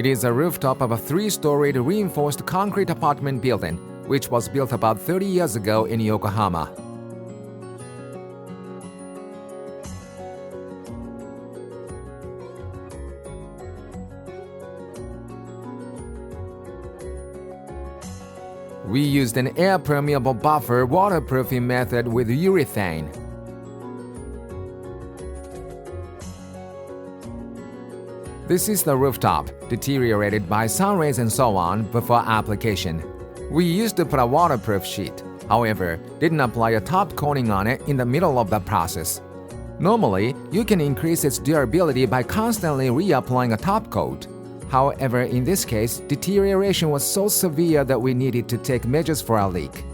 It is a rooftop of a 3-storied reinforced concrete apartment building, which was built about 30 years ago in Yokohama. We used an air-permeable buffer waterproofing method with urethane. This is the rooftop, deteriorated by sun rays and so on before application. We used to put a waterproof sheet, however, didn't apply a top coating on it in the middle of the process. Normally, you can increase its durability by constantly reapplying a top coat. However, in this case, deterioration was so severe that we needed to take measures for a leak.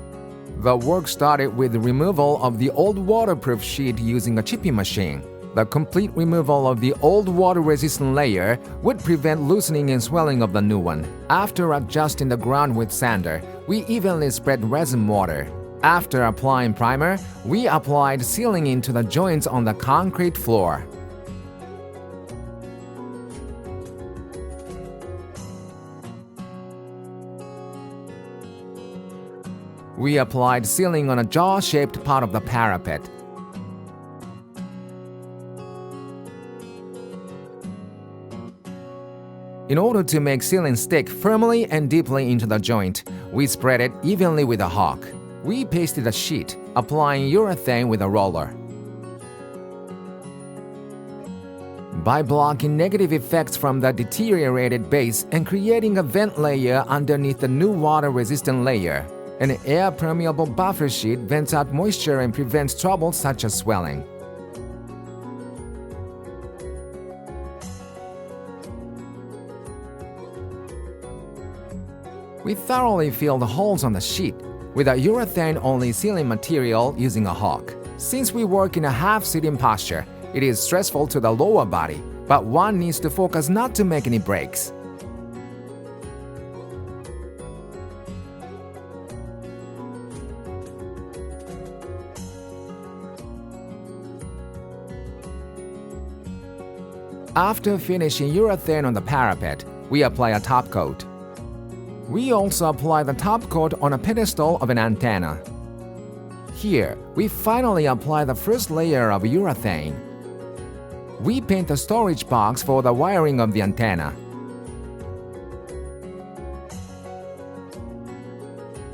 The work started with the removal of the old waterproof sheet using a chipping machine. The complete removal of the old water-resistant layer would prevent loosening and swelling of the new one. After adjusting the ground with sander, we evenly spread resin mortar. After applying primer, we applied sealing into the joints on the concrete floor. We applied sealing on a jaw-shaped part of the parapet. In order to make sealing stick firmly and deeply into the joint, we spread it evenly with a hawk. We pasted a sheet, applying urethane with a roller. By blocking negative effects from the deteriorated base and creating a vent layer underneath the new water-resistant layer, an air-permeable buffer sheet vents out moisture and prevents trouble such as swelling. We thoroughly fill the holes on the sheet with a urethane-only sealing material using a hawk. Since we work in a half-sitting posture, it is stressful to the lower body, but one needs to focus not to make any breaks. After finishing urethane on the parapet, we apply a top coat. We also apply the top coat on a pedestal of an antenna. Here, we finally apply the first layer of urethane. We paint the storage box for the wiring of the antenna.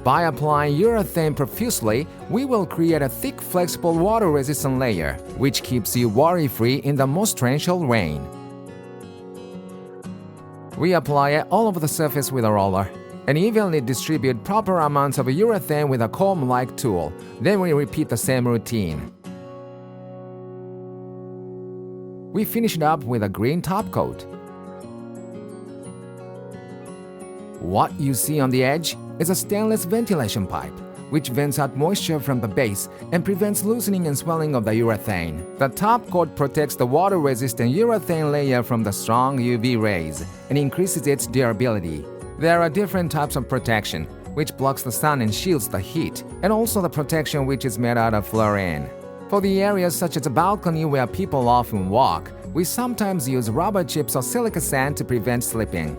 By applying urethane profusely, we will create a thick, flexible, water-resistant layer, which keeps you worry-free in the most torrential rain. We apply it all over the surface with a roller and evenly distribute proper amounts of urethane with a comb-like tool. Then we repeat the same routine. We finish it up with a green top coat. What you see on the edge is a stainless ventilation pipe, which vents out moisture from the base and prevents loosening and swelling of the urethane. The top coat protects the water-resistant urethane layer from the strong UV rays and increases its durability. There are different types of protection, which blocks the sun and shields the heat, and also the protection which is made out of fluorine. For the areas such as a balcony where people often walk, we sometimes use rubber chips or silica sand to prevent slipping.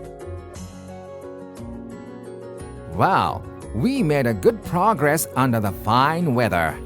Wow, we made a good progress under the fine weather.